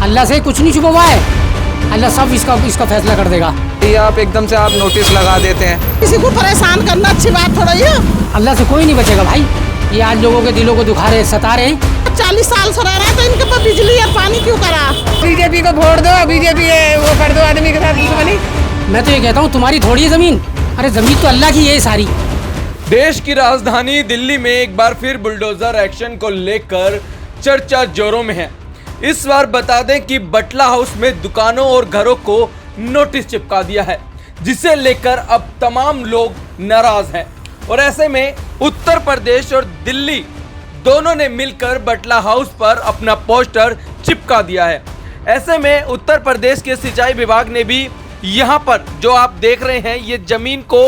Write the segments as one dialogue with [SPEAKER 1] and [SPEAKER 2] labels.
[SPEAKER 1] अल्लाह से कुछ नहीं छुपा हुआ है, अल्लाह सब इसका फैसला कर देगा।
[SPEAKER 2] ये आप एकदम से आप नोटिस लगा देते हैं,
[SPEAKER 3] किसी को परेशान करना अच्छी बात थोड़ा ही है।
[SPEAKER 1] अल्लाह से कोई नहीं बचेगा भाई, ये आज लोगों के दिलों को दुखा रहे, सता रहे।
[SPEAKER 3] 40 साल से रह रहे हैं तो इनके पास बिजली और पानी क्यों करा?
[SPEAKER 4] बीजेपी को वोट दो, बीजेपी वो कर दो आदमी के साथ दुश्मनी।
[SPEAKER 1] मैं तो ये कहता हूँ तुम्हारी थोड़ी है जमीन, अरे जमीन तो अल्लाह की है सारी।
[SPEAKER 5] देश की राजधानी दिल्ली में एक बार फिर बुलडोजर एक्शन को लेकर चर्चा जोरों में है। इस बार बता दें कि बटला हाउस में दुकानों और घरों को नोटिस चिपका दिया है, जिसे लेकर अब तमाम लोग नाराज हैं। और ऐसे में उत्तर प्रदेश और दिल्ली दोनों ने मिलकर बटला हाउस पर अपना पोस्टर चिपका दिया है। ऐसे में उत्तर प्रदेश के सिंचाई विभाग ने भी यहाँ पर जो आप देख रहे हैं ये जमीन को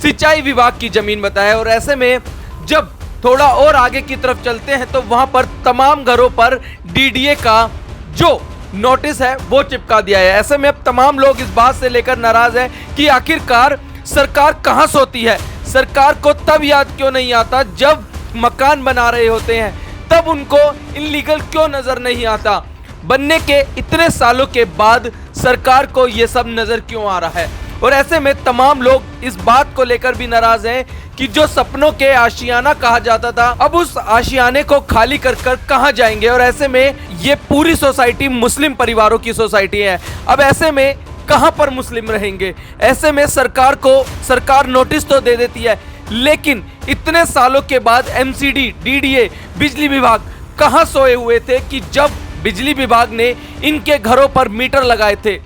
[SPEAKER 5] सिंचाई विभाग की जमीन बताया। और ऐसे में जब थोड़ा और आगे की तरफ चलते हैं तो वहां पर तमाम घरों पर डीडीए का जो नोटिस है वो चिपका दिया है। ऐसे में अब तमाम लोग इस बात से लेकर नाराज हैं कि आखिरकार सरकार कहां सोती है। सरकार को तब याद क्यों नहीं आता जब मकान बना रहे होते हैं, तब उनको इल्लीगल क्यों नजर नहीं आता। बनने के इतने सालों के बाद सरकार को ये सब नजर क्यों आ रहा है। और ऐसे में तमाम लोग इस बात को लेकर भी नाराज हैं कि जो सपनों के आशियाना कहा जाता था, अब उस आशियाने को खाली कर कहां जाएंगे। और ऐसे में ये पूरी सोसाइटी मुस्लिम परिवारों की सोसाइटी है, अब ऐसे में कहां पर मुस्लिम रहेंगे। ऐसे में सरकार नोटिस तो दे देती है, लेकिन इतने सालों के बाद एमसीडी, डीडीए, बिजली विभाग कहां सोए हुए थे कि जब बिजली विभाग ने इनके घरों पर मीटर लगाए थे,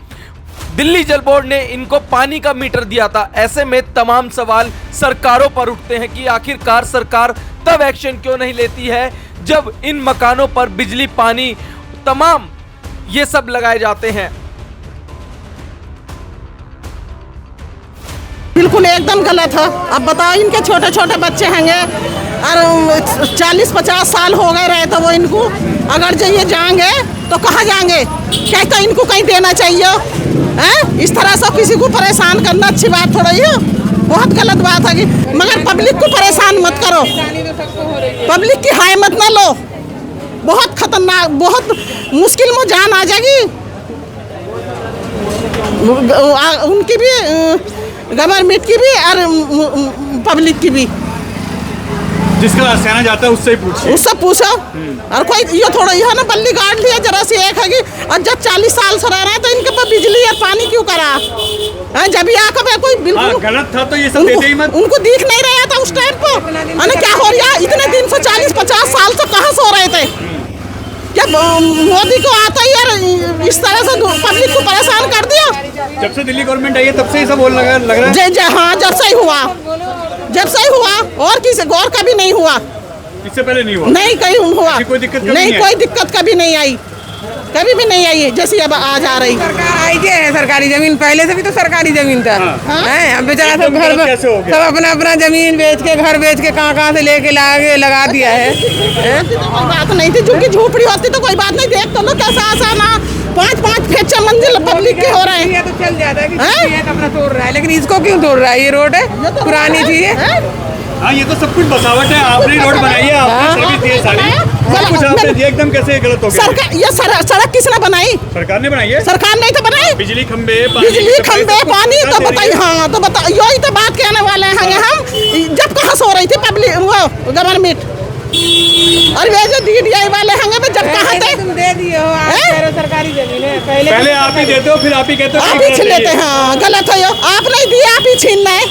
[SPEAKER 5] दिल्ली जल बोर्ड ने इनको पानी का मीटर दिया था। ऐसे में तमाम सवाल सरकारों पर उठते हैं कि आखिरकार सरकार तब एक्शन क्यों नहीं लेती है जब इन मकानों पर बिजली, पानी, तमाम ये सब लगाए जाते हैं।
[SPEAKER 3] बिल्कुल एकदम गलत है। अब बताओ, इनके छोटे छोटे बच्चे हैंगे और 40-50 साल हो गए रहे तो वो इनको अगर जो ये जाएंगे तो कहाँ जाएंगे? क्या तो इनको कहीं देना चाहिए है? इस तरह से किसी को परेशान करना अच्छी बात थोड़ा ही है, बहुत गलत बात है। मगर पब्लिक को परेशान मत करो, पब्लिक की हाय मत ना लो, बहुत खतरनाक, बहुत मुश्किल में जान आ जाएगी उनकी भी, गवर्नमेंट की भी और पब्लिक की भी।
[SPEAKER 6] जिसका आशियाना जाता है उससे पूछो। और कोई ये थोड़ा यह ना बल्ली गाड़ लिया जरा सी एक है कि और जब 40 साल से रह रहे हैं तो इनके पास बिजली और पानी क्यों करा? जब यहाँ कोई बिल्कुल गलत था तो ये सब देते ही मत। उनको दिख नहीं रहा था उस टाइम पर क्या हो रहा है? इतने दिन से 40-50 साल से कहाँ सो रहे थे? क्या मोदी को आता ही यार इस तरह से पब्लिक को परेशान कर दिया?
[SPEAKER 7] जब से दिल्ली गवर्नमेंट आई है तब से ही सब लग रहा है।
[SPEAKER 6] हाँ, जब से ही हुआ और किसी गौर का भी नहीं हुआ।
[SPEAKER 7] इससे पहले नहीं हुआ?
[SPEAKER 6] नहीं कहीं हुआ,
[SPEAKER 7] कोई दिक्कत
[SPEAKER 6] नहीं, कोई दिक्कत कभी नहीं आई, कभी भी नहीं आई है जैसी अब आज आ रही।
[SPEAKER 4] सरकार आई है, सरकारी जमीन पहले से भी तो सरकारी जमीन था। अब बेचारा सब घर में सब अपना जमीन बेच के, घर बेच के कहाँ से लेके लगा दिया है।
[SPEAKER 6] बात नहीं थी, क्योंकि झोपड़ी होती तो कोई बात नहीं। देख तो लो कैसा आसान 5-5 फेंचा मंजिल पब्लिक के हो रहे हैं।
[SPEAKER 4] तो चल जाता है कि अपना तोड़ रहा है, लेकिन इसको क्यों तोड़ रहा है? ये रोड है पुरानी थी
[SPEAKER 7] हाँ, ये तो सब कुछ बसावट है। आपने रोड बनाई है, आपने सर्विस दी है सारी, सब कुछ आपने दिया, एकदम कैसे गलत हो गया?
[SPEAKER 6] ये सड़क किसने बनाई?
[SPEAKER 7] सरकार ने बनाई है।
[SPEAKER 6] सरकार नहीं तो बनाई?
[SPEAKER 7] बिजली खंबे,
[SPEAKER 6] पानी तो बताइए। हाँ तो बताओ, यही तो बात कहने वाले हैं हम। जब कहाँ सो रही थी पब्लिक वो गवर्नमेंट और वे जो DDI वाले होंगे वो जब कहाँ थे?
[SPEAKER 4] तुम दे दिए हो, आप सरकारी जमीन है।
[SPEAKER 7] पहले आप ही देते हो, फिर आप ही कहते हो
[SPEAKER 6] आप ही छीन लेते हैं। हाँ, गलत है, आप नहीं दिए, आप ही छीनना है।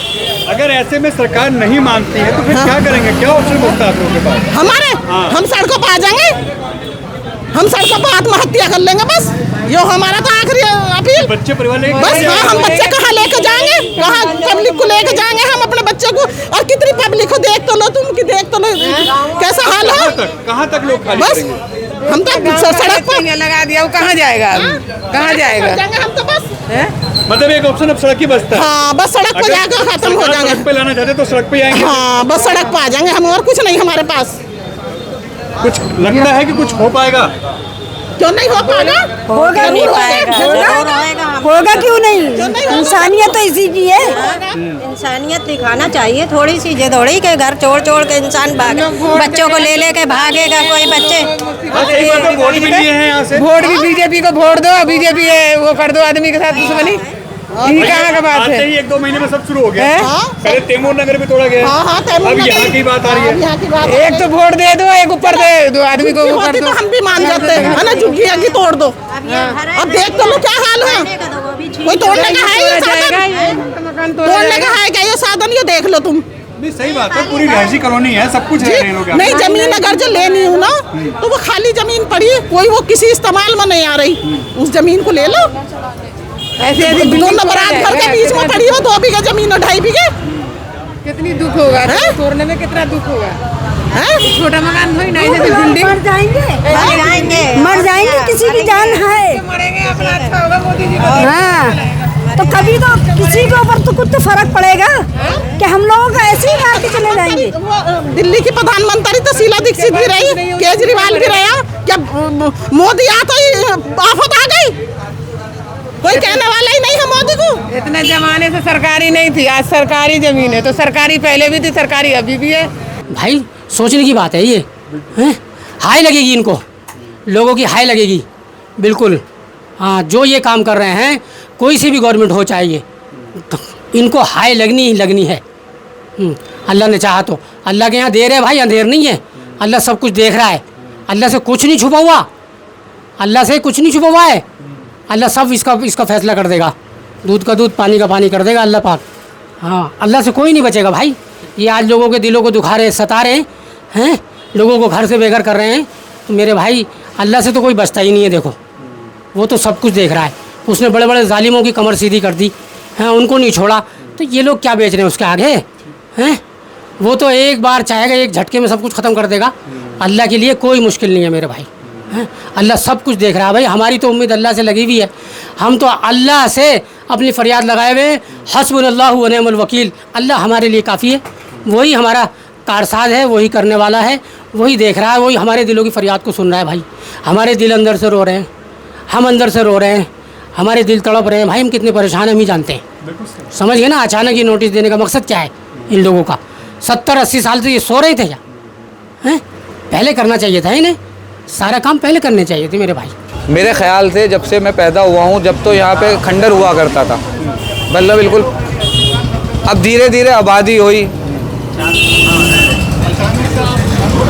[SPEAKER 7] अगर ऐसे में सरकार नहीं मानती है तो फिर क्या करेंगे? क्या ऑप्शन होता है आप लोगों के पास?
[SPEAKER 6] हमारे हम सड़कों पर आ जाएंगे, हम सड़कों पर आत्महत्या कर लेंगे बस। यो हमारा तो आखिरी अपील।
[SPEAKER 7] बच्चे परिवार लेके
[SPEAKER 6] बस हम बच्चे कहाँ लेके जाएंगे? कहाँ पब्लिक को लेके जाएंगे हम अपने बच्चे को? और कितनी पब्लिक को देख तो लो, तुम की देख तो लो कैसा हाल है।
[SPEAKER 7] कहाँ तक लोग खाली
[SPEAKER 6] बस
[SPEAKER 7] करेंगे?
[SPEAKER 6] हम तो सड़क पर
[SPEAKER 4] लगा दिया, वो कहाँ जाएगा? कहाँ जाएगा?
[SPEAKER 6] हम तो बस
[SPEAKER 7] मतलब एक ऑप्शन अब सड़क ही बचता है।
[SPEAKER 6] हाँ, बस सड़क पे जाकर खत्म हो जाएंगे।
[SPEAKER 7] सड़क पे लाना चाहते तो सड़क पे आएंगे।
[SPEAKER 6] हाँ, बस सड़क पे आ जाएंगे हम, और कुछ नहीं हमारे पास।
[SPEAKER 7] कुछ लगता है कि कुछ हो पाएगा?
[SPEAKER 3] क्यों नहीं हो पाएगा?
[SPEAKER 8] होगा नहीं होगा क्यों नहीं? इंसानियत तो इसी की है। इंसानियत दिखाना चाहिए थोड़ी सी, ये थोड़ी के घर छोड़ के इंसान भागे, बच्चों को ले के भागेगा कोई बच्चे।
[SPEAKER 7] वोट भी लिए हैं यहाँ से।
[SPEAKER 4] वोट भी बीजेपी को वोट दो, बीजेपी वो कर दो आदमी के साथ दुश्मनी। ये कहाँ का बात है?
[SPEAKER 7] 1-2 महीने में सब शुरू हो गया। पहले तैमूर नगर भी तोड़ा गया। अब यहाँ की बात आ रही है।
[SPEAKER 4] एक तो वोट दे दो, एक ऊपर दे दो आदमी को वो कर दो।
[SPEAKER 3] हम भी मान जाते हैं ना, झुग्गियाँ की तोड़ दो। अब देख तो लो क्या हाल है, कोई तोड़ने का है ये साधन? तोड़ने का है क्या ये साधन? ये देख लो तुम।
[SPEAKER 7] नहीं सही बात है, पूरी रिहायशी कॉलोनी है, सब कुछ है।
[SPEAKER 3] नहीं, जमीन अगर जो लेनी हो ना तो वो खाली जमीन पड़ी है, कोई वो किसी इस्तेमाल में नहीं आ रही, उस जमीन को ले लो।
[SPEAKER 4] ऐसे
[SPEAKER 3] दोनों बारात घर के बीच में पड़ी हो, 2 बीघा जमीन और 2.5 बीघे।
[SPEAKER 4] कितनी दुख होगा तोड़ने में, कितना दुख होगा। छोटा मकान थोड़ी नहीं, जैसे बिल्डिंग।
[SPEAKER 8] मर जाएंगे किसी की जान है।
[SPEAKER 4] मरेंगे अपना अच्छा होगा मोदी जी को।
[SPEAKER 8] हाँ, तो कभी तो किसी के ऊपर तो कुछ तो फर्क पड़ेगा कि हम लोगों का ऐसे ही मार के चले जाएंगे।
[SPEAKER 3] दिल्ली की प्रधानमंत्री तो शीला दीक्षित भी रही, केजरीवाल भी रहा, क्या मोदी आ तो आफत आ गई? कोई कहने वाला ही नहीं है मोदी को।
[SPEAKER 4] इतने जमाने से सरकारी नहीं थी, आज सरकारी जमीन है। तो सरकारी पहले भी थी, सरकारी अभी भी है।
[SPEAKER 1] भाई सोचने की बात है ये, हैं? हाय लगेगी इनको, लोगों की हाय लगेगी बिल्कुल। हाँ, जो ये काम कर रहे हैं, कोई सी भी गवर्नमेंट हो चाहिए तो इनको हाय लगनी ही लगनी है। अल्लाह ने चाहा तो, अल्लाह के यहाँ देर है भाई, अंधेर नहीं है। अल्लाह सब कुछ देख रहा है, अल्लाह से कुछ नहीं छुपा हुआ, अल्लाह से कुछ नहीं छुपा हुआ है। अल्लाह सब इसका फैसला कर देगा, दूध का दूध पानी का पानी कर देगा अल्लाह पाक। हाँ, अल्लाह से कोई नहीं बचेगा भाई। ये आज लोगों के दिलों को दुखा रहे, सता रहे हैं, लोगों को घर से बेघर कर रहे हैं, तो मेरे भाई अल्लाह से तो कोई बचता ही नहीं है। देखो वो तो सब कुछ देख रहा है, उसने बड़े बड़े जालिमों की कमर सीधी कर दी है, उनको नहीं छोड़ा, तो ये लोग क्या बेच रहे हैं उसके आगे हैं? वो तो एक बार चाहेगा, एक झटके में सब कुछ ख़त्म कर देगा। अल्लाह के लिए कोई मुश्किल नहीं है मेरे भाई, हैं? अल्लाह सब कुछ देख रहा है भाई। हमारी तो उम्मीद अल्लाह से लगी हुई है, हम तो अल्लाह से अपनी फरियाद लगाए हुए, हस्बुनल्लाहु व निअमल वकील, अल्लाह हमारे लिए काफ़ी है। वही हमारा कारसाज है, वही करने वाला है, वही देख रहा है, वही हमारे दिलों की फरियाद को सुन रहा है भाई। हमारे दिल अंदर से रो रहे हैं, हम अंदर से रो रहे हैं, हमारे दिल तड़प रहे हैं भाई। हम कितने परेशान हैं हम ही जानते हैं, समझ गए ना। अचानक ये नोटिस देने का मकसद क्या है इन लोगों का? 70-80 साल से ये सो रहे थे क्या? हैं? पहले करना चाहिए था इन्हें, सारा काम पहले करने चाहिए थे मेरे भाई।
[SPEAKER 2] मेरे ख्याल से जब से मैं पैदा हुआ हूँ, जब तो यहाँ पे खंडर हुआ करता था, मतलब बिल्कुल। अब धीरे धीरे आबादी हुई,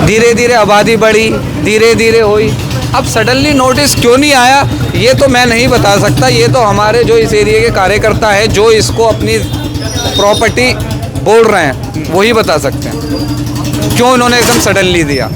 [SPEAKER 2] धीरे धीरे आबादी बढ़ी, धीरे धीरे हुई। अब सडनली नोटिस क्यों नहीं आया ये तो मैं नहीं बता सकता। ये तो हमारे जो इस एरिया के कार्यकर्ता हैं, जो इसको अपनी प्रॉपर्टी बोल रहे हैं, वही बता सकते हैं क्यों इन्होंने एकदम सडनली दिया।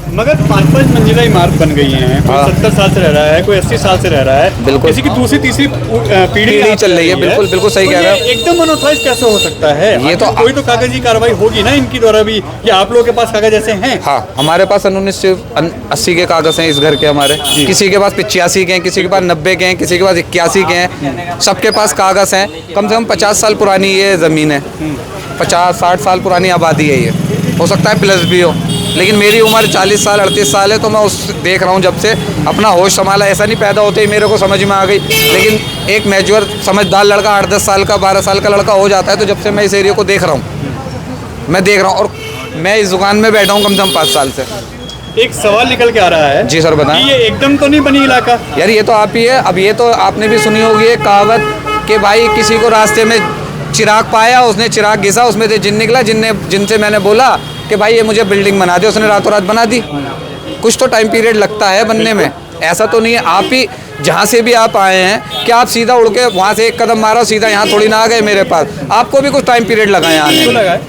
[SPEAKER 7] मगर 5-5 मंजिला इमारत बन गई हैं, कोई 70 साल से रह रहा है, कोई 80 साल से रह रहा है,
[SPEAKER 2] बिल्कुल।
[SPEAKER 7] किसी की दूसरी तीसरी पीढ़ी
[SPEAKER 2] चल रही है। बिल्कुल बिल्कुल सही कह रहे हैं।
[SPEAKER 7] एकदम अनऑथराइज कैसे हो सकता है?
[SPEAKER 2] ये तो
[SPEAKER 7] कोई तो कागजी कार्रवाई होगी ना इनकी द्वारा भी, कि आप लोगों के पास कागज ऐसे हैं?
[SPEAKER 2] हाँ, हमारे पास 1980 के कागज हैं इस घर के हमारे, किसी के पास 85 के हैं, किसी के पास 90 के हैं, किसी के पास 81 के हैं, सबके पास कागज हैं। कम से कम 50 साल पुरानी ये ज़मीन है, 50-60 साल पुरानी आबादी है। ये हो सकता है प्लस भी हो, लेकिन मेरी उम्र 40 साल 38 साल है, तो मैं उस देख रहा हूँ जब से अपना होश संभाला। ऐसा नहीं पैदा होते ही मेरे को समझ में आ गई, लेकिन एक मैच्योर समझदार लड़का 8-10 साल का 12 साल का लड़का हो जाता है। तो जब से मैं इस एरिया को देख रहा हूँ, मैं देख रहा हूँ, और मैं इस दुकान में बैठा हूँ कम से कम 5 साल से।
[SPEAKER 7] एक सवाल निकल के आ रहा है।
[SPEAKER 2] जी सर बताएं।
[SPEAKER 7] ये एकदम तो नहीं बनी इलाका?
[SPEAKER 2] यार ये तो आप ही है। अब ये तो आपने भी सुनी होगी एक कहावत कि भाई किसी को रास्ते में चिराग पाया, उसने चिराग घिसा, उसमें से जिन निकला, जिनसे मैंने बोला कि भाई ये मुझे बिल्डिंग बना दे, उसने रातों रात बना दी। कुछ तो टाइम पीरियड लगता है बनने में, ऐसा तो नहीं है आप ही जहाँ से भी आप आए हैं कि आप सीधा उड़ के वहाँ से एक कदम मारा सीधा यहाँ थोड़ी ना आ गए मेरे पास। आपको भी कुछ टाइम पीरियड लगा है आने में,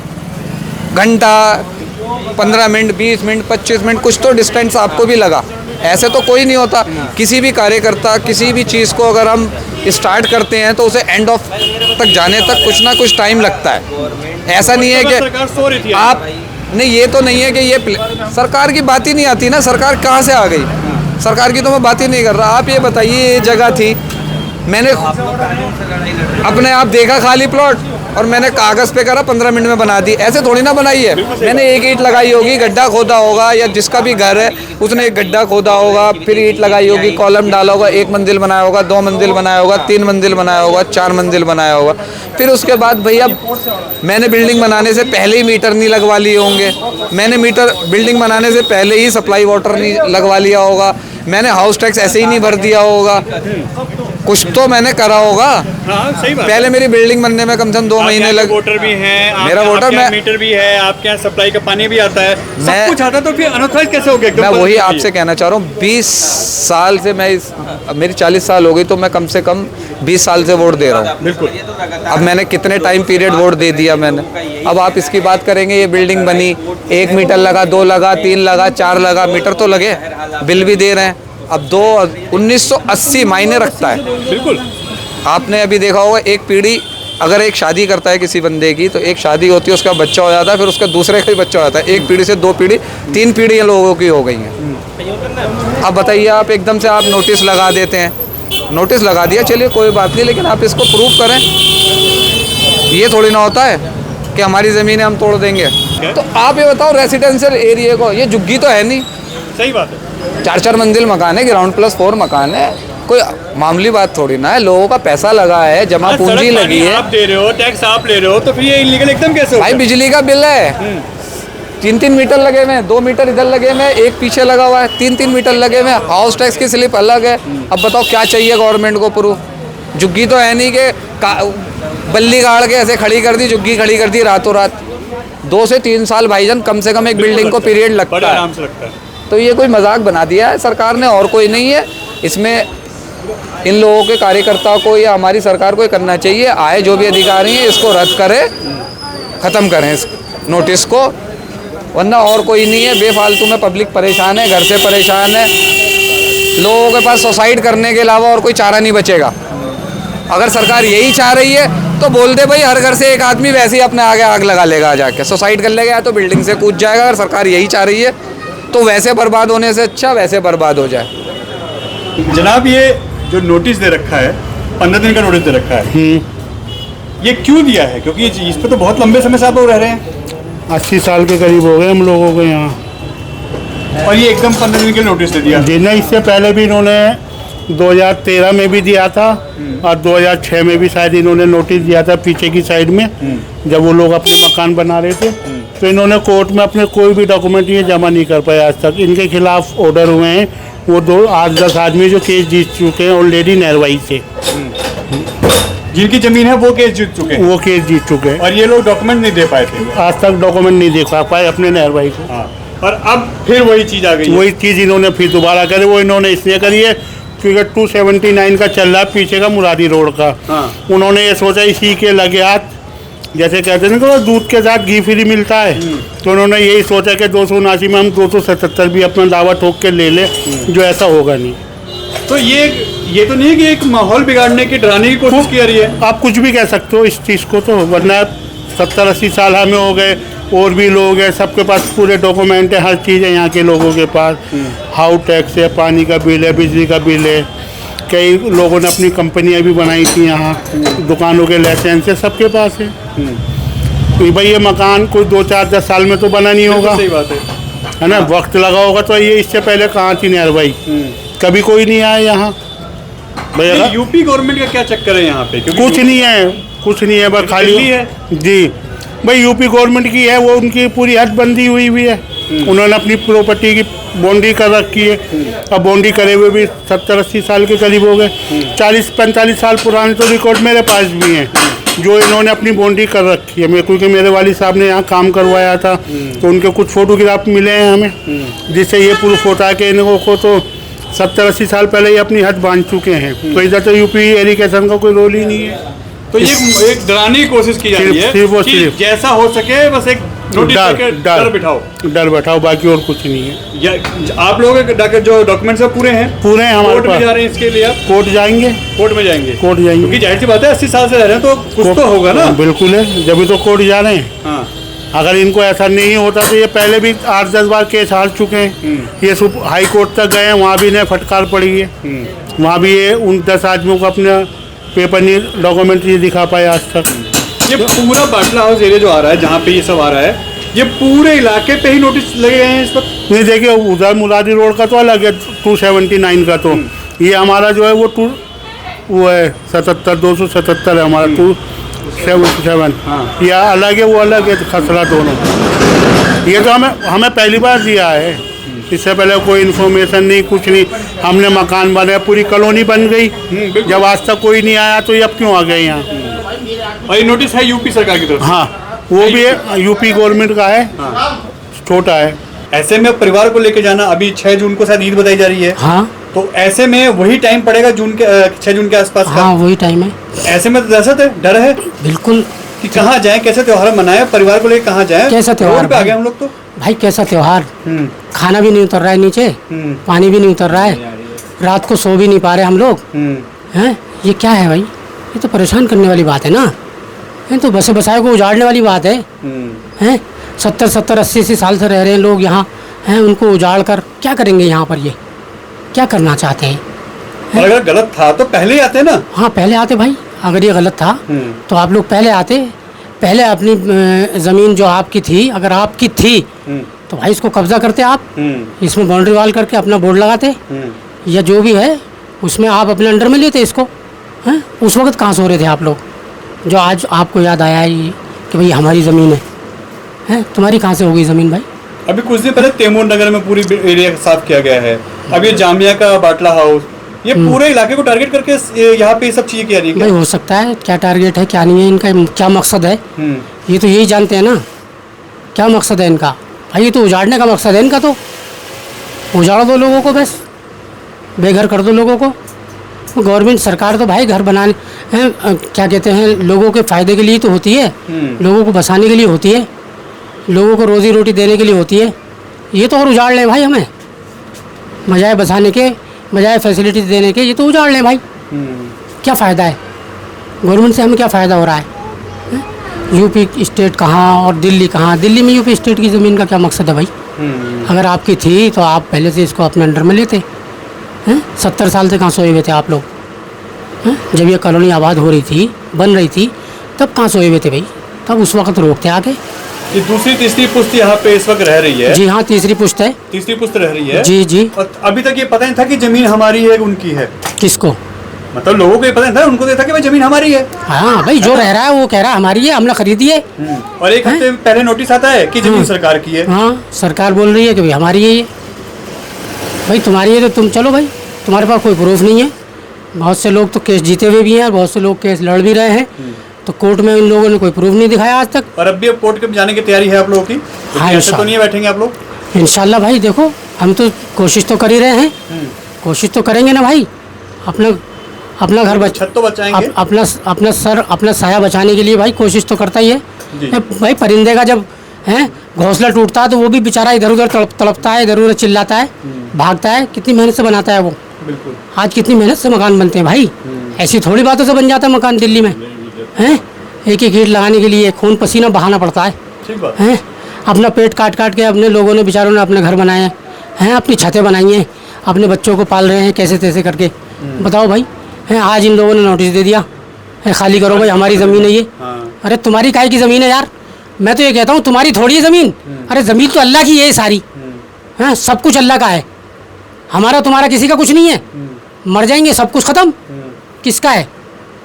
[SPEAKER 2] घंटा, 15 मिनट, 20 मिनट, 25 मिनट, कुछ तो डिस्टेंस आपको भी लगा। ऐसे तो कोई नहीं होता। किसी भी कार्यकर्ता किसी भी चीज़ को अगर हम स्टार्ट करते हैं तो उसे एंड ऑफ तक जाने तक कुछ ना कुछ टाइम लगता है। ऐसा नहीं है कि आप नहीं, ये तो नहीं है कि ये सरकार की बात ही नहीं आती ना। सरकार कहाँ से आ गई? सरकार की तो मैं बात ही नहीं कर रहा। आप ये बताइए, ये जगह थी मैंने अपने आप देखा खाली प्लॉट और मैंने कागज़ पे करा 15 मिनट में बना दी। ऐसे थोड़ी ना बनाई है। मैंने एक ईंट लगाई होगी, गड्ढा खोदा होगा, या जिसका भी घर है उसने एक गड्ढा खोदा होगा, फिर ईंट लगाई होगी, कॉलम डाला होगा, 1 मंजिल बनाया होगा, 2 मंजिल बनाया होगा, 3 मंजिल बनाया होगा, 4 मंजिल बनाया होगा। फिर उसके बाद भैया मैंने बिल्डिंग बनाने से पहले ही मीटर नहीं लगवा लिए होंगे, मैंने बिल्डिंग बनाने से पहले ही सप्लाई वाटर नहीं लगवा लिया होगा, मैंने हाउस टैक्स ऐसे ही नहीं भर दिया होगा, कुछ तो मैंने करा होगा।
[SPEAKER 7] हाँ, सही बात।
[SPEAKER 2] पहले मेरी बिल्डिंग बनने में कम से कम 2 महीने लगे।
[SPEAKER 7] वोटर भी हैं,
[SPEAKER 2] मेरा वोटर
[SPEAKER 7] मीटर भी है, आपके यहाँ सप्लाई का पानी भी आता है, सब कुछ आता, तो फिर अनऑथराइज कैसे हो गया?
[SPEAKER 2] मैं वही आपसे कहना चाह रहा हूँ, 20 साल से मेरी 40 साल हो गई, तो मैं कम से कम 20 साल से वोट दे रहा हूँ।
[SPEAKER 7] बिल्कुल।
[SPEAKER 2] अब मैंने कितने टाइम पीरियड वोट दे दिया मैंने। अब आप इसकी बात करेंगे, ये बिल्डिंग बनी, 1 मीटर लगा, 2 लगा, 3 लगा, 4 लगा, मीटर तो लगे, बिल भी दे रहे हैं। अब 1980 मायने रखता है।
[SPEAKER 7] बिल्कुल।
[SPEAKER 2] आपने अभी देखा होगा, एक पीढ़ी अगर एक शादी करता है किसी बंदे की, तो एक शादी होती है, उसका बच्चा हो जाता है, फिर उसका दूसरे का भी बच्चा हो जाता है। एक पीढ़ी से 2 पीढ़ी, 3 पीढ़ियाँ लोगों की हो गई हैं। अब बताइए, आप एकदम से आप नोटिस लगा देते हैं, नोटिस लगा दिया, चलिए कोई बात नहीं, लेकिन आप इसको प्रूव करें। ये थोड़ी ना होता है कि हमारी ज़मीनें हम तोड़ देंगे। तो आप ये बताओ, रेसिडेंशियल एरिया को, ये झुग्गी तो है नहीं।
[SPEAKER 7] सही बात है।
[SPEAKER 2] 4-4 मंजिल मकान है, ग्राउंड +4 मकान है, कोई मामूली बात थोड़ी ना है। लोगों का पैसा लगा है, जमा पूंजी लगी है,
[SPEAKER 7] आप दे रहे हो, टैक्स आप ले रहे हो, तो फिर ये इलीगल एकदम कैसे होगा?
[SPEAKER 2] भाई बिजली का बिल है, 3-3 मीटर लगे हुए हैं, 2 मीटर इधर लगे हुए हैं, एक पीछे लगा हुआ है, 3-3 मीटर लगे हुए हैं, हाउस टैक्स की स्लिप अलग है। अब बताओ क्या चाहिए गवर्नमेंट को प्रूफ? झुग्गी तो है नहीं कि बल्ली गाड़ के ऐसे खड़ी कर दी, झुग्गी खड़ी कर दी रातों रात। 2 से 3 साल भाईजान कम से कम एक बिल्डिंग को पीरियड लगता
[SPEAKER 7] आराम से लगता है।
[SPEAKER 2] तो ये कोई मजाक बना दिया है सरकार ने, और कोई नहीं है इसमें। इन लोगों के कार्यकर्ताओं को या हमारी सरकार को करना चाहिए, आए जो भी अधिकारी हैं इसको रद्द करें, ख़त्म करें इस नोटिस को, वरना और कोई नहीं है। बेफालतू में पब्लिक परेशान है, घर से परेशान है, लोगों के पास सुसाइड करने के अलावा और कोई चारा नहीं बचेगा। अगर सरकार यही चाह रही है तो बोल दे भाई, हर घर से एक आदमी वैसे ही अपने आगे आग लगा लेगा, जाके सुसाइड कर लेगा, या तो बिल्डिंग से कूद जाएगा। अगर सरकार यही चाह रही है तो वैसे बर्बाद होने से अच्छा वैसे बर्बाद हो जाए।
[SPEAKER 7] जनाब, ये जो नोटिस दे रखा है, 15 दिन का नोटिस दे रखा है, ये क्यों दिया है? क्योंकि इस पर तो बहुत लंबे समय से आप लोग रह रहे हैं।
[SPEAKER 9] 80 साल के करीब हो गए हम लोगों को यहाँ,
[SPEAKER 7] और ये एकदम 15 दिन के नोटिस दे दिया।
[SPEAKER 9] देना इससे पहले भी इन्होंने 2013 में भी दिया था, और 2006 में भी शायद इन्होंने नोटिस दिया था पीछे की साइड में, जब वो लोग अपने मकान बना रहे थे। तो इन्होंने कोर्ट में अपने कोई भी डॉक्यूमेंट ये जमा नहीं कर पाए आज तक। इनके खिलाफ ऑर्डर हुए हैं, वो 8-10 आदमी जो केस जीत चुके हैं ऑलरेडी नरवाई से,
[SPEAKER 7] जिनकी जमीन है वो केस जीत चुके हैं,
[SPEAKER 9] वो केस जीत चुके हैं,
[SPEAKER 7] और ये लोग डॉक्यूमेंट नहीं दे पाए थे,
[SPEAKER 9] आज तक डॉक्यूमेंट नहीं दिखा पाए अपने नरवाई को।
[SPEAKER 7] हाँ। और अब फिर वही चीज़ आ गई,
[SPEAKER 9] वही चीज़ इन्होंने फिर दोबारा करी। वो इन्होंने इसलिए करी है क्योंकि 279 का चल रहा है पीछे का मुरादी रोड का।
[SPEAKER 7] हाँ।
[SPEAKER 9] उन्होंने ये सोचा इसी के लगे हाथ, जैसे कहते हैं ना कि दूध के साथ घी फ्री मिलता है, तो उन्होंने यही सोचा कि 279 में हम 277 भी अपना दावा ठोक के ले ले, जो ऐसा होगा नहीं।
[SPEAKER 7] तो ये तो नहीं है कि एक माहौल बिगाड़ने की, डराने की कोशिश की जा रही है।
[SPEAKER 9] आप कुछ भी कह सकते हो इस चीज़ को, तो वरना 70-80 साल हमें हो गए, और भी लोग हैं, सबके पास पूरे डॉक्यूमेंट है, हर चीज़ है यहाँ के लोगों के पास। हाउस टैक्स है, पानी का बिल है, बिजली का बिल है, कई लोगों ने अपनी कंपनियां भी बनाई थी यहाँ, दुकानों के लाइसेंस है, सबके पास है। तो भाई ये मकान कोई 2-4-10 साल में तो बना नहीं होगा,
[SPEAKER 7] सही बात
[SPEAKER 9] है ना, वक्त लगा होगा। तो ये इससे पहले कहाँ थी नरवाई, कभी कोई नहीं आया यहाँ भैया।
[SPEAKER 7] यूपी गवर्नमेंट का क्या चक्कर है यहाँ पे?
[SPEAKER 9] कुछ नहीं है, कुछ नहीं है, बस खाली
[SPEAKER 7] है
[SPEAKER 9] जी। भाई यूपी गवर्नमेंट की है, वो उनकी पूरी हदबंदी हुई हुई है, उन्होंने अपनी प्रॉपर्टी की बाउंड्री कर रखी है। अब बाउंड्री करे हुए भी 70-80 साल के करीब हो गए, 40-45 साल पुराने तो रिकॉर्ड मेरे पास भी हैं, जो इन्होंने अपनी बाउंड्री कर रखी है। क्योंकि मेरे वाली साहब ने यहाँ काम करवाया था, तो उनके कुछ फोटोग्राफ मिले हैं हमें, जिससे ये प्रूफ होता है कि इनको को तो 70-80 साल पहले ही अपनी हद बांध चुके हैं। तो इधर तो यूपी एरिगेशन का कोई रोल ही नहीं है।
[SPEAKER 7] तो ये एक डराने की कोशिश की जा रही है कि जैसा हो सके बस एक डर बिठाओ, बाकी और कुछ नहीं है। आप लोगों के जो डॉक्यूमेंट्स है पूरे हैं हमारे पास। जा रहे हैं इसके लिए आप कोर्ट जाएंगे? कोर्ट में जाएंगे, क्योंकि जाहिर सी बात है 80 साल से रह रहे हैं तो कुछ तो होगा ना।
[SPEAKER 9] बिल्कुल है, जब तो कोर्ट जा रहे हैं।
[SPEAKER 7] हाँ।
[SPEAKER 9] अगर इनको ऐसा नहीं होता तो ये पहले भी 8-10 बार केस हार चुके हैं। ये हाई कोर्ट तक गए हैं, वहाँ भी इन्हें फटकार पड़ी है। वहाँ भी ये उन 10 आदमियों को अपना पेपर नहीं डॉक्यूमेंट नहीं दिखा पाए आज तक।
[SPEAKER 7] ये पूरा बाटला हाउस एरिया जो आ रहा है, जहाँ पे ये सब आ रहा है, ये पूरे इलाके पे ही नोटिस लगे हैं इस वक्त?
[SPEAKER 9] नहीं, देखिए उधर मुरादी रोड का तो अलग है 279 का, तो ये हमारा जो है वो है 277 है हमारा 277। ये अलग है, वो अलग है, खसरा दोनों। ये तो हमें पहली बार दिया है, इससे पहले कोई इन्फॉर्मेशन नहीं, कुछ नहीं। हमने मकान बनाया, पूरी कॉलोनी बन गई, जब आज तक कोई नहीं आया तो ये अब क्यों आ गए यहाँ?
[SPEAKER 7] और ये नोटिस है यूपी सरकार की तरफ?
[SPEAKER 9] हाँ, वो भी है, यूपी गवर्नमेंट का है, छोटा है।
[SPEAKER 7] ऐसे में परिवार को लेके जाना, अभी 6 जून को शायद ईद बताई जा रही है।
[SPEAKER 1] हाँ,
[SPEAKER 7] तो ऐसे में वही टाइम पड़ेगा 6 जून के आसपास का?
[SPEAKER 1] हाँ वही टाइम है।
[SPEAKER 7] ऐसे में तो दहशत है, डर है
[SPEAKER 1] बिल्कुल
[SPEAKER 7] कि कहाँ जाएं, कैसे त्योहार मनाएं, परिवार को लेकर कहाँ जाएं?
[SPEAKER 1] कैसा त्योहार
[SPEAKER 7] रोड पे आ गए हम लोग तो।
[SPEAKER 1] भाई, कैसा त्योहार? खाना भी नहीं उतर रहा है नीचे, पानी भी नहीं उतर रहा है, रात को सो भी नहीं पा रहे हम लोग हैं। ये क्या है भाई? ये तो परेशान करने वाली बात है ना। ये तो बसे बसाए को उजाड़ने वाली बात है हैं। 70-80 साल से रह रहे हैं लोग यहाँ हैं, उनको उजाड़ कर क्या करेंगे यहाँ पर? ये क्या करना चाहते हैं?
[SPEAKER 7] और अगर गलत था तो पहले ही आते ना।
[SPEAKER 1] हाँ, पहले आते भाई। अगर ये गलत था तो आप लोग पहले आते, पहले अपनी ज़मीन जो आपकी थी, अगर आपकी थी तो भाई इसको कब्जा करते आप, इसमें बाउंड्री वाल करके अपना बोर्ड लगाते, या जो भी है उसमें आप अपने अंडर में लेते इसको हैं। उस वक्त कहाँ सो रहे थे आप लोग, जो आज आपको याद आया ये कि भाई हमारी ज़मीन है? तुम्हारी कहाँ से हो गई ज़मीन भाई?
[SPEAKER 7] अभी कुछ दिन पहले तैमूर नगर में पूरी एरिया साफ किया गया है। अब ये जामिया का बाटला हाउस, ये पूरे इलाके को टारगेट करके यहाँ पे ये सब चीजें किया रही है।
[SPEAKER 1] भाई हो सकता है, क्या टारगेट है क्या नहीं है इनका, क्या मकसद है, ये तो यही जानते हैं ना क्या मकसद है इनका। भाई ये तो उजाड़ने का मकसद है इनका, तो उजाड़ दो लोगों को, बस बेघर कर दो लोगों को। गवर्नमेंट सरकार तो भाई घर बनाने क्या कहते हैं, लोगों के फ़ायदे के लिए तो होती है, लोगों को बसाने के लिए होती है, लोगों को रोज़ी रोटी देने के लिए होती है। ये तो और उजाड़ लें भाई हमें, बजाय बसाने के, बजाय फैसिलिटी देने के, ये तो उजाड़ लें भाई। क्या फ़ायदा है गवर्नमेंट से, हमें क्या फ़ायदा हो रहा है? यूपी स्टेट कहाँ और दिल्ली कहाँ? दिल्ली में यूपी स्टेट की ज़मीन का क्या मकसद है भाई? अगर आपकी थी तो आप पहले से इसको अपने अंडर में लेते हैं। 70 साल से कहाँ सोए हुए थे आप लोग? जब ये कॉलोनी आबाद हो रही थी, बन रही थी, तब कहाँ सोए हुए थे भाई? तब उस वक्त रोकते आके।
[SPEAKER 7] ये दूसरी तीसरी पुश्त यहाँ पे इस वक्त रह रही है?
[SPEAKER 1] जी हाँ, तीसरी पुश्त है।
[SPEAKER 7] तीसरी पुश्त रह रही है?
[SPEAKER 1] जी जी।
[SPEAKER 7] और अभी तक ये पता नहीं था कि जमीन हमारी है उनकी है?
[SPEAKER 1] किसको?
[SPEAKER 7] मतलब लोगों को ये पता नहीं था, उनको देखा कि भाई जमीन हमारी है।
[SPEAKER 1] हाँ भाई, जो रह रहा है वो कह रहा है हमारी है, हमने खरीदी है।
[SPEAKER 7] और एक हफ्ते पहले नोटिस आता है कि जमीन सरकार की है।
[SPEAKER 1] हाँ, सरकार बोल रही है कि भाई हमारी है ये। भाई तुम्हारी है तो तुम चलो भाई, तुम्हारे पास कोई प्रूफ नहीं है। बहुत से लोग तो केस जीते हुए भी हैं, बहुत से लोग केस लड़ भी रहे हैं, तो कोर्ट में इन लोगों ने कोई प्रूफ नहीं दिखाया आज तक।
[SPEAKER 7] और अब भी अब कोर्ट के जाने की तैयारी है आप लोगों की?
[SPEAKER 1] हाँ,
[SPEAKER 7] ऐसे तो नहीं बैठेंगे आप लोग?
[SPEAKER 1] इंशाल्लाह भाई, देखो हम तो कोशिश तो कर ही रहे हैं, कोशिश तो करेंगे ना भाई। अपना घर
[SPEAKER 7] छत तो बचाएंगे,
[SPEAKER 1] अपना साया बचाने के लिए भाई कोशिश तो करता ही है भाई। परिंदे का जब घोंसला टूटता है तो वो भी बेचारा इधर उधर तड़पता है, इधर उधर चिल्लाता है, भागता है। कितनी मेहनत से बनाता है वो।
[SPEAKER 7] बिल्कुल।
[SPEAKER 1] आज कितनी मेहनत से मकान बनते हैं भाई, ऐसी थोड़ी बातों से बन जाता है मकान दिल्ली में हैं। एक एक ईंट लगाने के लिए खून पसीना बहाना पड़ता है। अपना पेट काट काट के अपने लोगों ने, बेचारों ने अपने घर बनाए हैं, अपनी छतें बनाई हैं, अपने बच्चों को पाल रहे हैं कैसे तैसे करके। बताओ भाई, आज इन लोगों ने नोटिस दे दिया खाली करो भाई, हमारी ज़मीन है ये। अरे तुम्हारी काहे की ज़मीन है यार? मैं तो ये कहता हूँ तुम्हारी थोड़ी है ज़मीन। अरे ज़मीन तो अल्लाह की है सारी, हाँ सब कुछ अल्लाह का है। हमारा तुम्हारा किसी का कुछ नहीं है। मर जाएंगे सब कुछ ख़त्म, किसका है?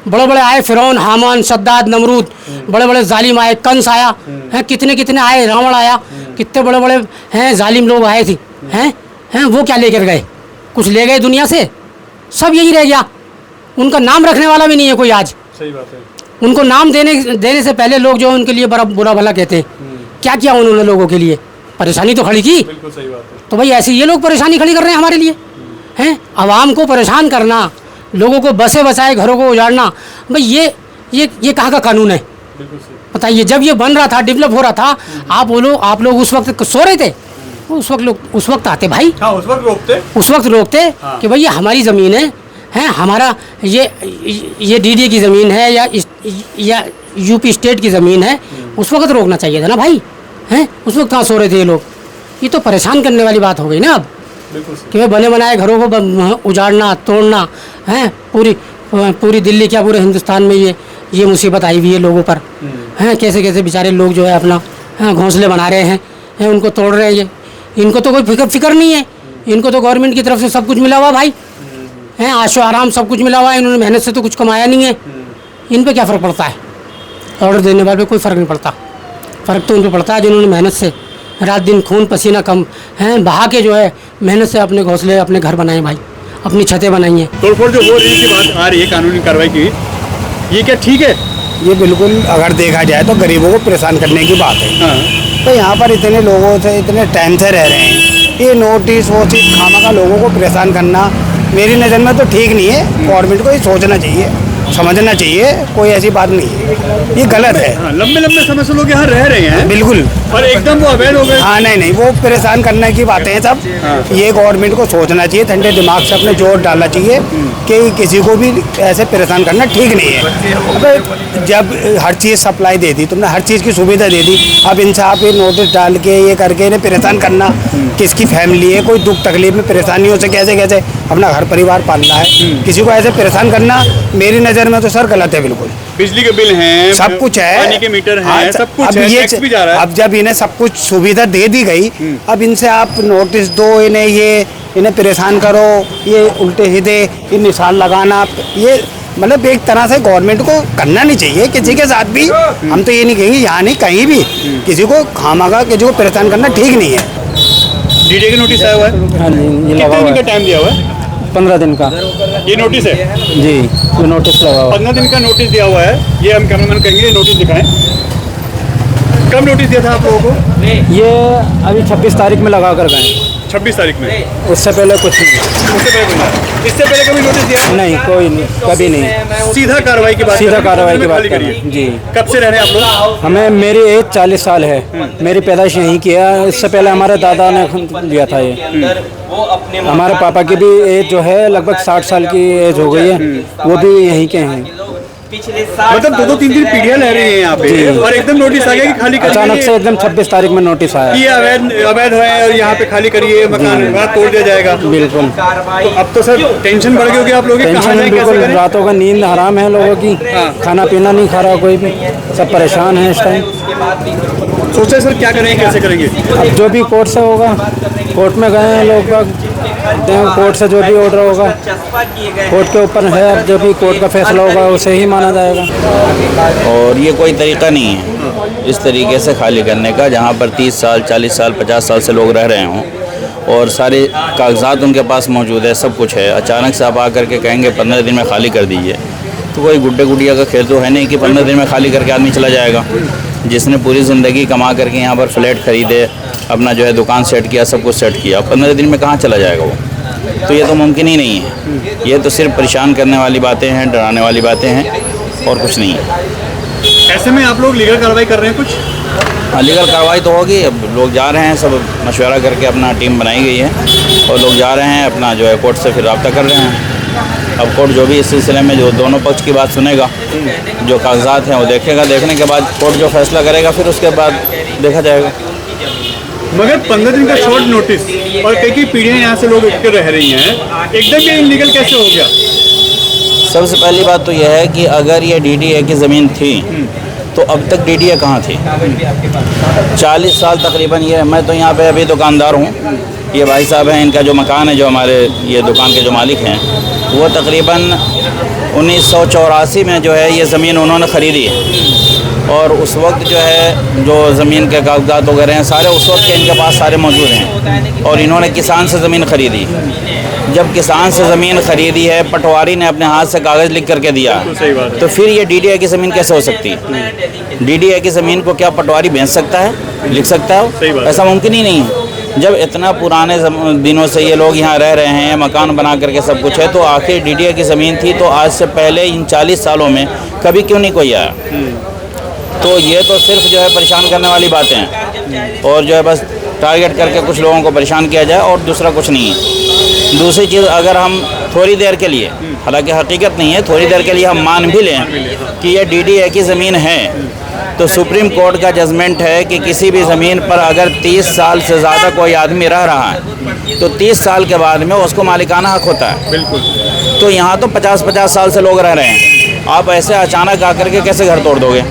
[SPEAKER 1] बड़े बड़े आए, फिरौन, हामान, शद्दाद, नमरूद, बड़े बड़े जालिम आए, कंस आया है, कितने कितने आए, रावण आया, कितने बड़े बड़े हैं जालिम लोग आए थे हैं। वो क्या लेकर गए? कुछ ले गए दुनिया से? सब यही रह गया। उनका नाम रखने वाला भी नहीं है कोई आज।
[SPEAKER 7] सही बात है।
[SPEAKER 1] उनको नाम देने से पहले लोग जो उनके लिए बड़ा बुरा भला कहते हैं। क्या किया उन्होंने लोगों के लिए? परेशानी तो खड़ी की।
[SPEAKER 7] बिल्कुल सही बात है।
[SPEAKER 1] तो भाई ऐसे ये लोग परेशानी खड़ी कर रहे हैं हमारे लिए हैं। आवाम को परेशान करना, लोगों को बसे बसाए घरों को उजाड़ना, भाई ये कहाँ का कानून है? बताइए। जब ये बन रहा था, डेवलप हो रहा था, आप लोग उस वक्त सो रहे थे? उस वक्त आते भाई।
[SPEAKER 7] हाँ, उस वक्त रोकते
[SPEAKER 1] हाँ। कि भाई ये हमारी ज़मीन है हमारा ये डीडी की ज़मीन है या यूपी स्टेट की ज़मीन है। उस वक्त रोकना चाहिए था ना भाई, हैं? उस वक्त कहाँ सो रहे थे ये लोग? ये तो परेशान करने वाली बात हो गई ना अब। कि भाई बने बनाए घरों को उजाड़ना तोड़ना है। पूरी दिल्ली क्या पूरे हिंदुस्तान में ये मुसीबत आई हुई है लोगों पर हैं। कैसे कैसे बेचारे लोग जो है अपना घोंसले बना रहे हैं, उनको तोड़ रहे हैं। ये इनको तो कोई फिक्र नहीं है। इनको तो गवर्नमेंट की तरफ से सब कुछ मिला हुआ भाई हैं, आशो आराम सब कुछ मिला हुआ है। इन्होंने मेहनत से तो कुछ कमाया नहीं है। इन पे क्या फ़र्क पड़ता है? ऑर्डर देने वाले पे कोई फ़र्क नहीं पड़ता। फ़र्क तो उन पर पड़ता है जिन्होंने मेहनत से रात दिन खून पसीना कम हैं बहा के जो है मेहनत से अपने घोंसले अपने घर बनाए भाई, अपनी छतें बनाई हैं।
[SPEAKER 7] तोड़फोड़ जो हो रही है की बात आ रही है कानूनी कार्रवाई की, ये क्या ठीक है?
[SPEAKER 10] ये बिल्कुल अगर देखा जाए तो गरीबों को परेशान करने की बात है। तो यहाँ पर इतने लोगों से इतने टाइम से रह रहे हैं, ये नोटिस वोटिस खामा का लोगों को परेशान करना मेरी नज़र में तो ठीक नहीं है। गवर्नमेंट को ये सोचना चाहिए, समझना चाहिए, कोई ऐसी बात नहीं है, ये गलत है।
[SPEAKER 7] लंबे समय से लोग यहाँ रह रहे हैं
[SPEAKER 10] बिल्कुल,
[SPEAKER 7] और एकदम वो अवैध हो गए।
[SPEAKER 10] हाँ नहीं वो परेशान करने की बातें हैं सब। ये गवर्नमेंट को सोचना चाहिए, ठंडे दिमाग से अपने जोर डालना चाहिए कि किसी को भी ऐसे परेशान करना ठीक नहीं है। अब जब हर चीज़ सप्लाई दे दी तुमने, हर चीज़ की सुविधा दे दी, अब इनसे आप ये नोटिस डाल के ये करके इन्हें परेशान करना, किसकी फैमिली है, कोई दुख तकलीफ में परेशानियों से कैसे कैसे अपना घर परिवार पालना है, किसी को ऐसे परेशान करना मेरी नज़र में तो सर गलत है बिल्कुल।
[SPEAKER 7] बिजली के बिल हैं,
[SPEAKER 10] सब कुछ है,
[SPEAKER 7] पानी के मीटर हैं, सब कुछ है, टैक्स भी जा रहा है।
[SPEAKER 10] अब जब इन्हें सब कुछ सुविधा दे दी गई, अब इनसे आप नोटिस दो, इन्हें परेशान करो, ये उल्टे सीधे ये निशान लगाना, ये मतलब एक तरह से गवर्नमेंट को करना नहीं चाहिए किसी के साथ भी। हम तो ये नहीं कहेंगे, यहाँ नहीं कहीं भी किसी को खामखा किसी को परेशान करना ठीक नहीं है।
[SPEAKER 7] डीडीए का नोटिस आया हुआ है?
[SPEAKER 1] हाँ जी, ये
[SPEAKER 7] कितने दिन का टाइम दिया हुआ है?
[SPEAKER 1] 15 दिन का
[SPEAKER 7] ये नोटिस है
[SPEAKER 1] जी, ये नोटिस लगा हुआ
[SPEAKER 7] 15 दिन का नोटिस दिया हुआ है। ये हम कैमरामैन कहेंगे नोटिस दिखाएं। कब नोटिस दिया था आप लोगों को?
[SPEAKER 1] ये अभी 26 तारीख में लगा कर गए।
[SPEAKER 7] 26 तारीख में?
[SPEAKER 1] उससे पहले कुछ नहीं।
[SPEAKER 7] उससे पहले इससे पहले कभी नोटिस दिया?
[SPEAKER 1] नहीं, कोई नहीं, कभी नहीं।
[SPEAKER 7] सीधा कार्रवाई की बात,
[SPEAKER 1] सीधा कार्रवाई की बात करिए जी।
[SPEAKER 7] कब से रह रहे हैं आप लोग?
[SPEAKER 1] हमें मेरी एज 40 साल है, मेरी पैदाइश यहीं की है। इससे पहले हमारे दादा ने लिया था ये। हमारे पापा की भी एज जो है लगभग 60 साल की एज हो गई है, वो भी यहीं के हैं।
[SPEAKER 7] मतलब 2-3 पीढ़ियां रह रही हैं यहाँ पे, और एकदम नोटिस आ गया कि खाली करिए।
[SPEAKER 1] अचानक से एकदम 26 तारीख में नोटिस आया
[SPEAKER 7] ये अवैध है और यहाँ पे खाली करिए, मकान तोड़ दिया जाएगा।
[SPEAKER 1] बिल्कुल।
[SPEAKER 7] तो अब तो सर टेंशन बढ़ गई होगी आप लोगों की?
[SPEAKER 1] टेंशन बिल्कुल, रातों का नींद हराम है लोगों की, खाना पीना नहीं खा रहा कोई भी, सब परेशान है इस टाइम।
[SPEAKER 7] सोचे सर क्या करेंगे, कैसे करेंगे?
[SPEAKER 1] अब जो भी कोर्ट से होगा, कोर्ट में गए हैं लोग बाग, कोर्ट से जो भी ऑर्डर होगा कोर्ट के ऊपर है। अब जो भी कोर्ट का फैसला होगा उसे ही माना जाएगा।
[SPEAKER 11] और ये कोई तरीका नहीं है इस तरीके से खाली करने का, जहाँ पर 30 साल 40 साल 50 साल से लोग रह रहे हों और सारे कागजात उनके पास मौजूद है, सब कुछ है। अचानक से आप आकर के कहेंगे 15 दिन में खाली कर दीजिए, तो कोई गुड्डे गुड़िया का खेल तो है नहीं कि 15 दिन में खाली करके आदमी चला जाएगा। जिसने पूरी ज़िंदगी कमा करके यहाँ पर फ्लैट ख़रीदे, अपना जो है दुकान सेट किया, सब कुछ सेट किया, 15 दिन में कहाँ चला जाएगा वो? तो ये तो मुमकिन ही नहीं है। ये तो सिर्फ परेशान करने वाली बातें हैं, डराने वाली बातें हैं और कुछ नहीं है।
[SPEAKER 7] ऐसे में आप लोग लीगल कार्रवाई कर रहे हैं कुछ?
[SPEAKER 11] हाँ, लीगल कार्रवाई तो होगी। अब लोग जा रहे हैं, सब मशवरा करके अपना टीम बनाई गई है और लोग जा रहे हैं अपना जो है कोर्ट से फिर रब्ता कर रहे हैं। अब कोर्ट जो भी इस सिलसिले में जो दोनों पक्ष की बात सुनेगा, जो कागजात हैं वो देखेगा, देखने के बाद कोर्ट जो फैसला करेगा फिर उसके बाद देखा जाएगा।
[SPEAKER 7] मगर 15 दिन का शॉर्ट नोटिस और कई पीढ़ियाँ यहाँ से लोग उठ कर रह रही हैं, एकदम ये इलीगल कैसे हो गया?
[SPEAKER 11] सबसे पहली बात तो यह है कि अगर ये डीडीए की ज़मीन थी तो अब तक डीडीए कहाँ थी? 40 साल तकरीबन ये, मैं तो यहाँ पे अभी दुकानदार हूँ, ये भाई साहब हैं, इनका जो मकान है, जो हमारे ये दुकान के जो मालिक हैं, वो तकरीबन 1984 में जो है ये ज़मीन उन्होंने ख़रीदी है और उस वक्त जो है जो ज़मीन के कागजात वगैरह हैं सारे उस वक्त के इनके पास सारे मौजूद हैं और इन्होंने किसान से ज़मीन ख़रीदी। जब किसान से ज़मीन ख़रीदी है, पटवारी ने अपने हाथ से कागज़ लिख करके दिया, तो फिर ये डीडीए की ज़मीन कैसे हो सकती है? डीडीए की ज़मीन को क्या पटवारी बेच सकता है, लिख सकता है? ऐसा मुमकिन ही नहीं है। जब इतना पुराने दिनों से ये लोग यहाँ रह रहे हैं, मकान बना करके सब कुछ है, तो आखिर डीडीए की ज़मीन थी तो आज से पहले इन 40 सालों में कभी क्यों नहीं कोई आया? तो ये तो सिर्फ जो है परेशान करने वाली बातें हैं और जो है बस टारगेट करके कुछ लोगों को परेशान किया जाए और दूसरा कुछ नहीं है। दूसरी चीज़, अगर हम थोड़ी देर के लिए, हालांकि हकीकत नहीं है, थोड़ी देर के लिए हम मान भी लें कि ये डीडीए की ज़मीन है, तो सुप्रीम कोर्ट का जजमेंट है कि किसी भी ज़मीन पर अगर 30 साल से ज़्यादा कोई आदमी रह रहा है तो 30 साल के बाद में उसको मालिकाना हक होता है।
[SPEAKER 7] बिल्कुल।
[SPEAKER 11] तो यहाँ तो 50-50 साल से लोग रह रहे हैं, आप ऐसे अचानक आकर के कैसे घर तोड़ दोगे?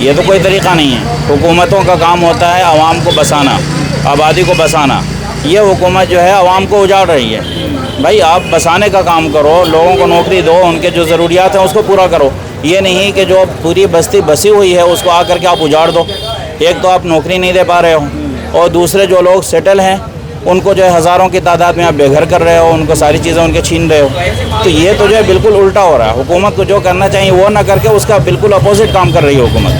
[SPEAKER 11] ये तो कोई तरीक़ा नहीं है। हुकूमतों का काम होता है आवाम को बसाना, आबादी को बसाना। ये हुकूमत जो है आवाम को उजाड़ रही है। भाई आप बसाने का काम करो, लोगों को नौकरी दो, उनके जो ज़रूरियात हैं उसको पूरा करो। ये नहीं कि जो पूरी बस्ती बसी हुई है उसको आकर के आप उजाड़ दो। एक तो आप नौकरी नहीं दे पा रहे हो और दूसरे जो लोग सेटल हैं उनको जो है हज़ारों की तादाद में आप बेघर कर रहे हो, उनको सारी चीज़ें उनके छीन रहे हो। तो ये तो जो है बिल्कुल उल्टा हो रहा है। हुकूमत को जो करना चाहिए वो ना करके उसका बिल्कुल अपोजिट काम कर रही है हुकूमत।